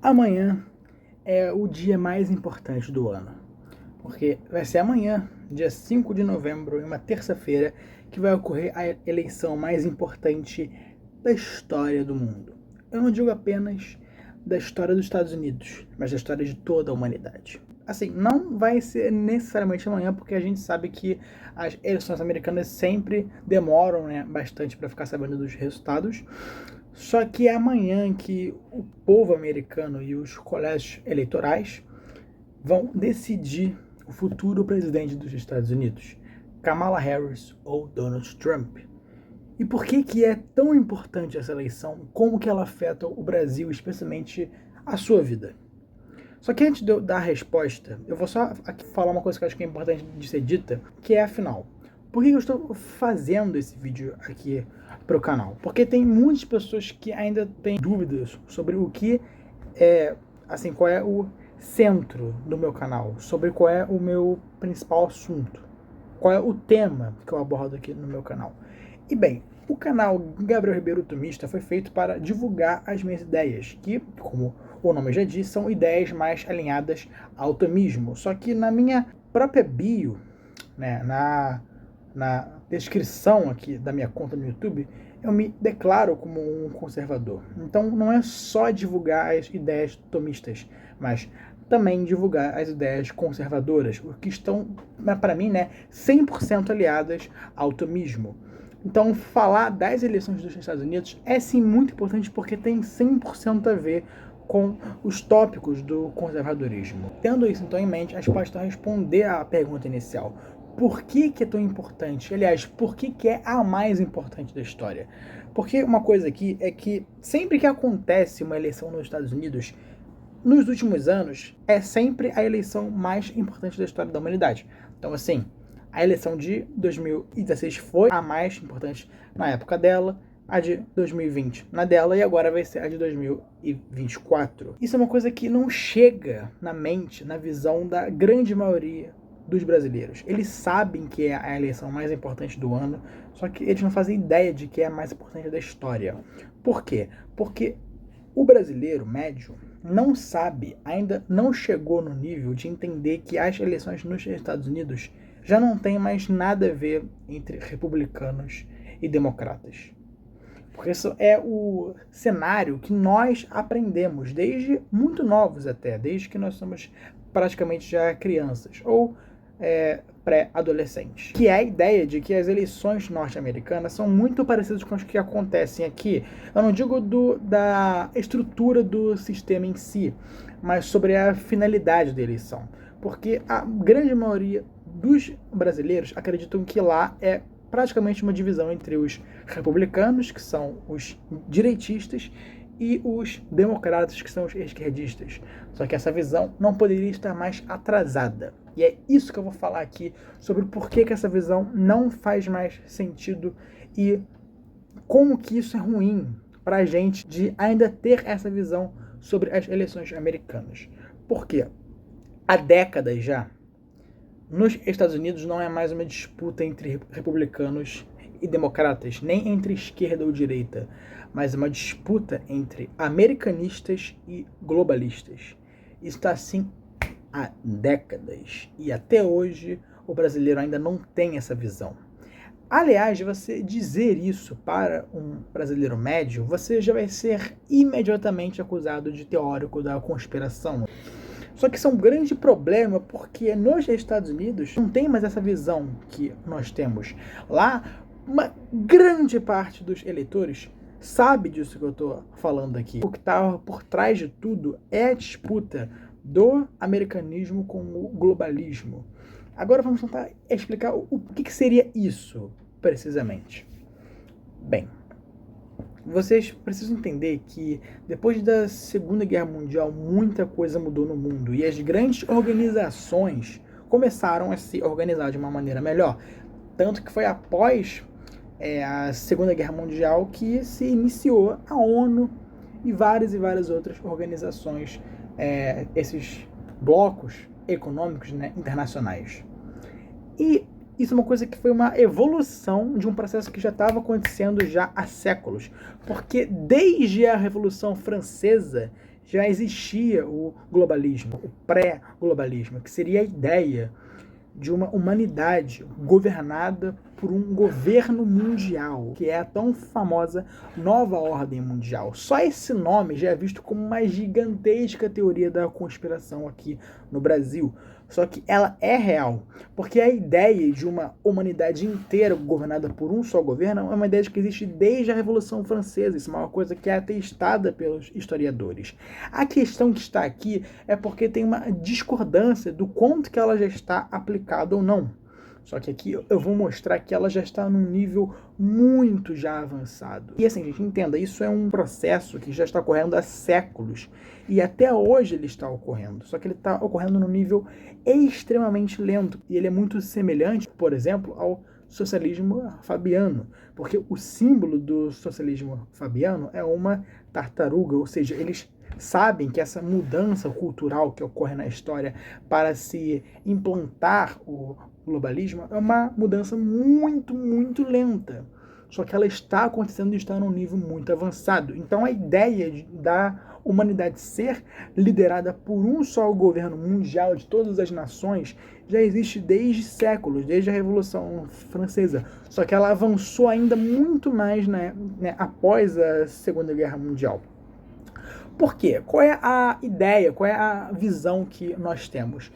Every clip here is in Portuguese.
Amanhã é o dia mais importante do ano, porque vai ser amanhã, dia 5 de novembro, em uma terça-feira, que vai ocorrer a eleição mais importante da história do mundo. Eu não digo apenas da história dos Estados Unidos, mas da história de toda a humanidade. Assim, não vai ser necessariamente amanhã, porque a gente sabe que as eleições americanas sempre demoram, bastante para ficar sabendo dos resultados. Só que é amanhã que o povo americano e os colégios eleitorais vão decidir o futuro presidente dos Estados Unidos, Kamala Harris ou Donald Trump. E por que é tão importante essa eleição? Como que ela afeta o Brasil, especialmente a sua vida? Só que antes de eu dar a resposta, eu vou só aqui falar uma coisa que eu acho que é importante de ser dita, que é, afinal, por que eu estou fazendo esse vídeo aqui para o canal? Porque tem muitas pessoas que ainda têm dúvidas sobre o que é, assim, qual é o centro do meu canal, sobre qual é o meu principal assunto, qual é o tema que eu abordo aqui no meu canal. E bem, o canal Gabriel Ribeiro Tomista foi feito para divulgar as minhas ideias, que, como o nome já diz, são ideias mais alinhadas ao tomismo. Só que na minha própria bio, na descrição aqui da minha conta no YouTube, eu me declaro como um conservador. Então não é só divulgar as ideias tomistas, mas também divulgar as ideias conservadoras, o que estão, para mim, 100% aliadas ao tomismo. Então falar das eleições dos Estados Unidos é sim muito importante porque tem 100% a ver com os tópicos do conservadorismo. Tendo isso então em mente, a gente pode responder à pergunta inicial. Por que é tão importante? Aliás, por que é a mais importante da história? Porque uma coisa aqui é que sempre que acontece uma eleição nos Estados Unidos, nos últimos anos, é sempre a eleição mais importante da história da humanidade. Então, assim, a eleição de 2016 foi a mais importante na época dela, a de 2020 na dela, e agora vai ser a de 2024. Isso é uma coisa que não chega na mente, na visão da grande maioria dos brasileiros. Eles sabem que é a eleição mais importante do ano, só que eles não fazem ideia de que é a mais importante da história. Por quê? Porque o brasileiro médio não sabe, ainda não chegou no nível de entender que as eleições nos Estados Unidos já não tem mais nada a ver entre republicanos e democratas. Porque isso é o cenário que nós aprendemos desde muito novos até, desde que nós somos praticamente já crianças, ou pré-adolescentes. Que é a ideia de que as eleições norte-americanas são muito parecidas com as que acontecem aqui. Eu não digo da estrutura do sistema em si, mas sobre a finalidade da eleição. Porque a grande maioria dos brasileiros acreditam que lá é praticamente uma divisão entre os republicanos, que são os direitistas, e os democratas, que são os esquerdistas. Só que essa visão não poderia estar mais atrasada. E é isso que eu vou falar aqui, sobre por que essa visão não faz mais sentido e como que isso é ruim para a gente de ainda ter essa visão sobre as eleições americanas. Por quê? Há décadas já, nos Estados Unidos não é mais uma disputa entre republicanos e democratas, nem entre esquerda ou direita, mas uma disputa entre americanistas e globalistas. Isso está assim há décadas, e até hoje o brasileiro ainda não tem essa visão. Aliás, você dizer isso para um brasileiro médio, você já vai ser imediatamente acusado de teórico da conspiração. Só que isso é um grande problema, porque nos Estados Unidos não tem mais essa visão que nós temos. Lá, uma grande parte dos eleitores sabe disso que eu estou falando aqui. O que está por trás de tudo é a disputa do americanismo com o globalismo. Agora vamos tentar explicar o que seria isso, precisamente. Bem, vocês precisam entender que depois da Segunda Guerra Mundial, muita coisa mudou no mundo e as grandes organizações começaram a se organizar de uma maneira melhor. Tanto que foi após a Segunda Guerra Mundial que se iniciou a ONU e várias outras organizações, esses blocos econômicos, internacionais. E isso é uma coisa que foi uma evolução de um processo que já estava acontecendo já há séculos. Porque desde a Revolução Francesa já existia o globalismo, o pré-globalismo, que seria a ideia de uma humanidade governada por um governo mundial, que é a tão famosa Nova Ordem Mundial. Só esse nome já é visto como uma gigantesca teoria da conspiração aqui no Brasil. Só que ela é real, porque a ideia de uma humanidade inteira governada por um só governo é uma ideia que existe desde a Revolução Francesa. Isso é uma coisa que é atestada pelos historiadores. A questão que está aqui é porque tem uma discordância do quanto que ela já está aplicada ou não. Só que aqui eu vou mostrar que ela já está num nível muito já avançado. E assim, gente, entenda, isso é um processo que já está ocorrendo há séculos. E até hoje ele está ocorrendo. Só que ele está ocorrendo num nível extremamente lento. E ele é muito semelhante, por exemplo, ao socialismo fabiano. Porque o símbolo do socialismo fabiano é uma tartaruga, ou seja, eles sabem que essa mudança cultural que ocorre na história para se implantar o globalismo é uma mudança muito, muito lenta. Só que ela está acontecendo e está num nível muito avançado. Então a ideia da humanidade ser liderada por um só governo mundial de todas as nações já existe desde séculos, desde a Revolução Francesa. Só que ela avançou ainda muito mais após a Segunda Guerra Mundial. Por quê? Qual é a ideia, qual é a visão que nós temos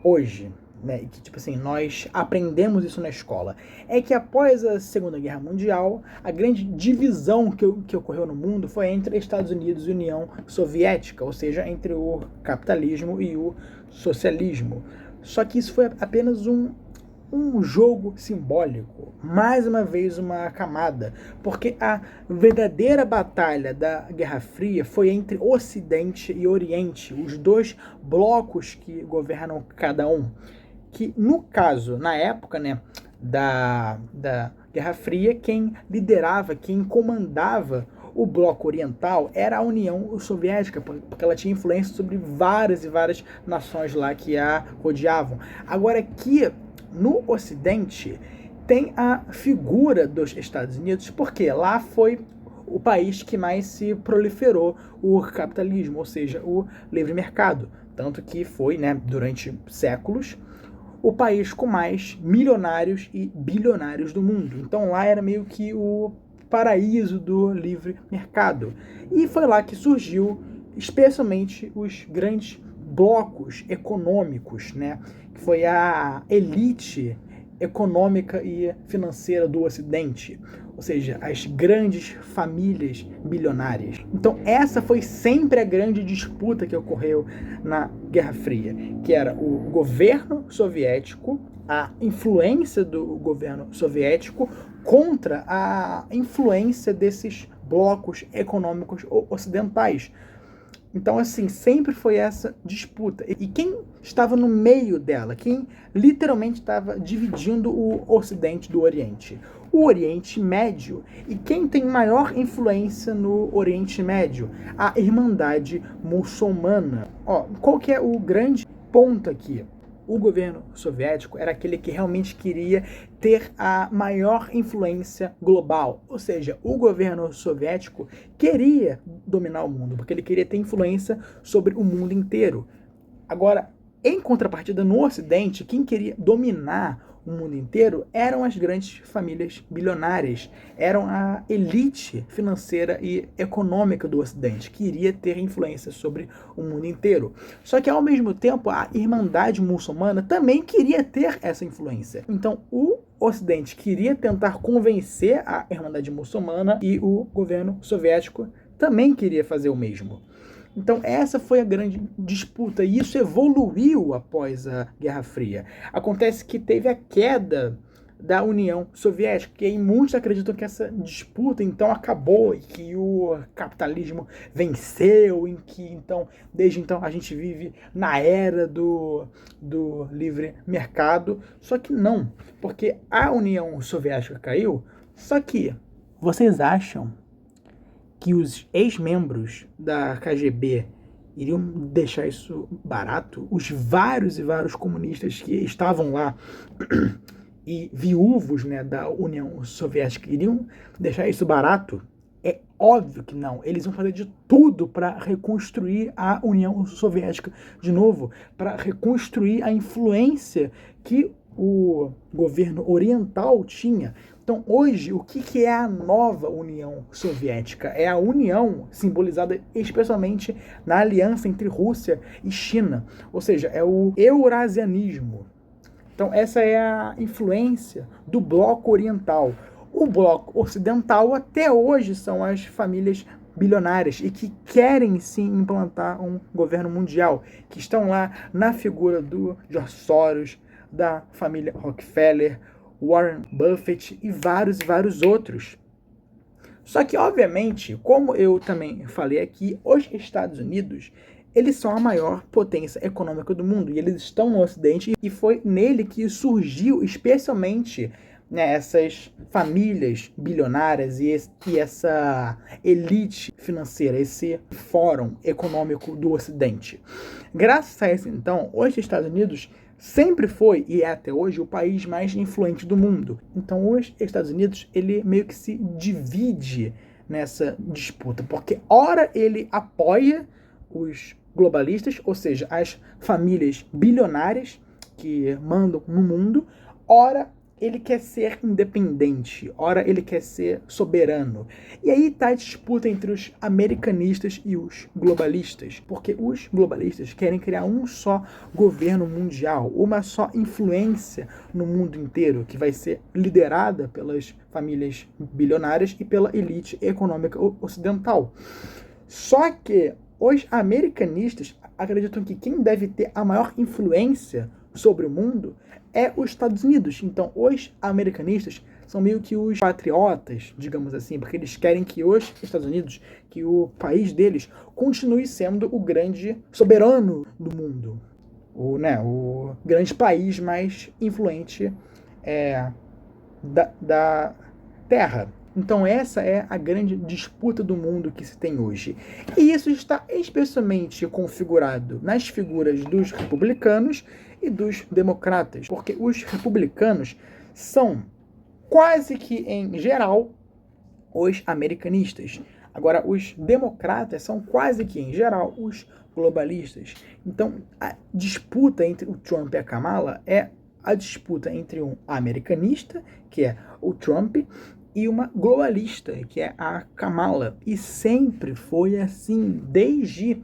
hoje? E que, tipo assim, nós aprendemos isso na escola, é que após a Segunda Guerra Mundial, a grande divisão que ocorreu no mundo foi entre Estados Unidos e União Soviética, ou seja, entre o capitalismo e o socialismo. Só que isso foi apenas um jogo simbólico, mais uma vez uma camada, porque a verdadeira batalha da Guerra Fria foi entre Ocidente e Oriente, os dois blocos que governam cada um. Que no caso, na época da Guerra Fria, quem liderava, quem comandava o bloco oriental era a União Soviética, porque ela tinha influência sobre várias e várias nações lá que a rodeavam. Agora aqui no Ocidente tem a figura dos Estados Unidos, porque lá foi o país que mais se proliferou o capitalismo, ou seja, o livre mercado. Tanto que foi, durante séculos, o país com mais milionários e bilionários do mundo. Então lá era meio que o paraíso do livre mercado. E foi lá que surgiu especialmente os grandes blocos econômicos, que foi a elite econômica e financeira do Ocidente, ou seja, as grandes famílias bilionárias. Então essa foi sempre a grande disputa que ocorreu na Guerra Fria, que era o governo soviético, a influência do governo soviético contra a influência desses blocos econômicos ocidentais. Então, assim, sempre foi essa disputa. E quem estava no meio dela? Quem literalmente estava dividindo o Ocidente do Oriente? O Oriente Médio. E quem tem maior influência no Oriente Médio? A Irmandade Muçulmana. Qual que é o grande ponto aqui? O governo soviético era aquele que realmente queria ter a maior influência global. Ou seja, o governo soviético queria dominar o mundo, porque ele queria ter influência sobre o mundo inteiro. Agora, em contrapartida, no Ocidente, quem queria dominar o mundo inteiro eram as grandes famílias bilionárias, eram a elite financeira e econômica do Ocidente, que iria ter influência sobre o mundo inteiro. Só que, ao mesmo tempo, a Irmandade Muçulmana também queria ter essa influência. Então, o Ocidente queria tentar convencer a Irmandade Muçulmana e o governo soviético também queria fazer o mesmo. Então essa foi a grande disputa e isso evoluiu após a Guerra Fria. Acontece que teve a queda da União Soviética, e aí muitos acreditam que essa disputa então acabou e que o capitalismo venceu, em que então desde então a gente vive na era do livre mercado. Só que não, porque a União Soviética caiu, só que vocês acham que os ex-membros da KGB iriam deixar isso barato? Os vários e vários comunistas que estavam lá e viúvos da União Soviética iriam deixar isso barato? É Óbvio que não. Eles vão fazer de tudo para reconstruir a União Soviética de novo, para reconstruir a influência que o governo oriental tinha. Então, hoje, o que é a nova União Soviética? É a união simbolizada especialmente na aliança entre Rússia e China. Ou seja, é o eurasianismo. Então, essa é a influência do bloco oriental. O bloco ocidental, até hoje, são as famílias bilionárias e que querem sim implantar um governo mundial, que estão lá na figura do George Soros, da família Rockefeller, Warren Buffett e vários outros. Só que, obviamente, como eu também falei aqui, os Estados Unidos, eles são a maior potência econômica do mundo e eles estão no Ocidente e foi nele que surgiu especialmente, né, essas famílias bilionárias e essa elite financeira, esse fórum econômico do Ocidente. Graças a isso, então, os Estados Unidos sempre foi, e é até hoje, o país mais influente do mundo. Então, os Estados Unidos, ele meio que se divide nessa disputa, porque ora ele apoia os globalistas, ou seja, as famílias bilionárias que mandam no mundo, ora ele quer ser independente, ora ele quer ser soberano. E aí está a disputa entre os americanistas e os globalistas, porque os globalistas querem criar um só governo mundial, uma só influência no mundo inteiro, que vai ser liderada pelas famílias bilionárias e pela elite econômica ocidental. Só que os americanistas acreditam que quem deve ter a maior influência sobre o mundo é os Estados Unidos. Então, os americanistas são meio que os patriotas, digamos assim, porque eles querem que os Estados Unidos, que o país deles, continue sendo o grande soberano do mundo. O grande país mais influente da Terra. Então essa é a grande disputa do mundo que se tem hoje. E isso está especialmente configurado nas figuras dos republicanos e dos democratas, porque os republicanos são quase que em geral os americanistas. Agora, os democratas são quase que em geral os globalistas. Então, a disputa entre o Trump e a Kamala é a disputa entre um americanista, que é o Trump, e uma globalista, que é a Kamala. E sempre foi assim, desde,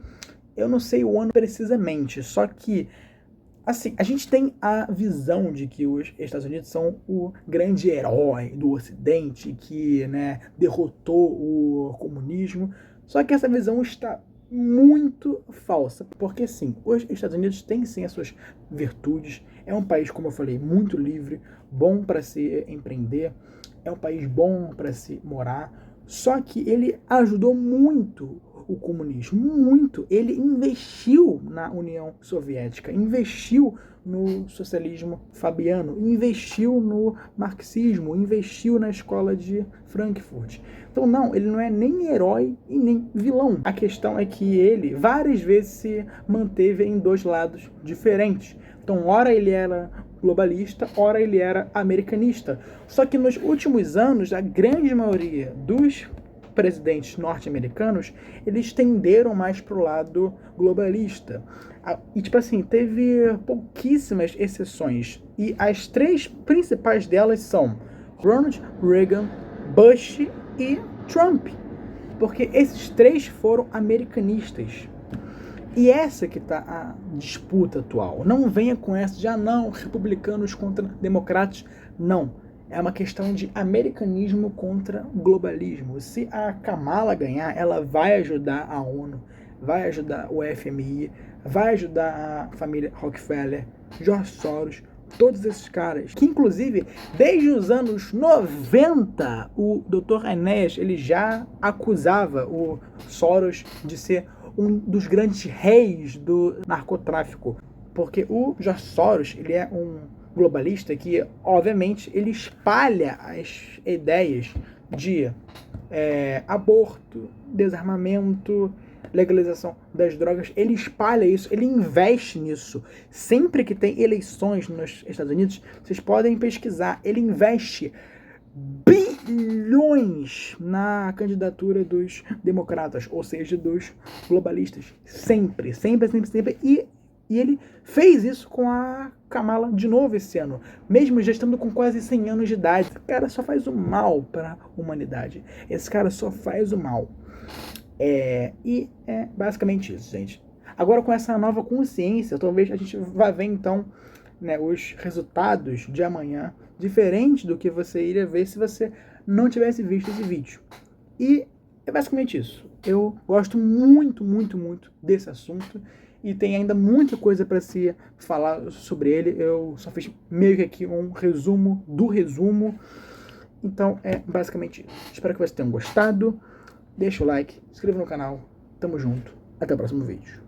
eu não sei o ano precisamente, só que, assim, a gente tem a visão de que os Estados Unidos são o grande herói do Ocidente, que, né, derrotou o comunismo, só que essa visão está muito falsa, porque sim, os Estados Unidos têm sim as suas virtudes, é um país, como eu falei, muito livre, bom para se empreender, é um país bom para se morar, só que ele ajudou muito o comunismo, muito. Ele investiu na União Soviética, investiu no socialismo fabiano, investiu no marxismo, investiu na escola de Frankfurt. Então não, ele não é nem herói e nem vilão. A questão é que ele várias vezes se manteve em dois lados diferentes. Então, ora ele era globalista, ora ele era americanista. Só que nos últimos anos, a grande maioria dos presidentes norte-americanos, eles tenderam mais pro lado globalista. E, tipo assim, teve pouquíssimas exceções. E as três principais delas são Ronald Reagan, Bush e Trump. Porque esses três foram americanistas. E essa que está a disputa atual. Não venha com essa de, não, republicanos contra democratas. Não. É uma questão de americanismo contra globalismo. Se a Kamala ganhar, ela vai ajudar a ONU, vai ajudar o FMI, vai ajudar a família Rockefeller, George Soros, todos esses caras. Que, inclusive, desde os anos 90, o Dr. Enéas, ele já acusava o Soros de ser um dos grandes reis do narcotráfico. Porque o George Soros, ele é um globalista que, obviamente, ele espalha as ideias de aborto, desarmamento, legalização das drogas. Ele espalha isso, ele investe nisso. Sempre que tem eleições nos Estados Unidos, vocês podem pesquisar, ele investe bilhões na candidatura dos democratas, ou seja, dos globalistas. Sempre. E ele fez isso com a Kamala de novo esse ano, mesmo já estando com quase 100 anos de idade. Esse cara só faz o mal para a humanidade. Esse cara só faz o mal. E é basicamente isso, gente. Agora, com essa nova consciência, talvez a gente vá ver, então, né, os resultados de amanhã diferente do que você iria ver se você não tivesse visto esse vídeo. E é basicamente isso. Eu gosto muito desse assunto e tem ainda muita coisa para se falar sobre ele. Eu só fiz meio que aqui um resumo do resumo. Então é basicamente isso. Espero que vocês tenham gostado. Deixa o like, se inscreva no canal. Tamo junto. Até o próximo vídeo.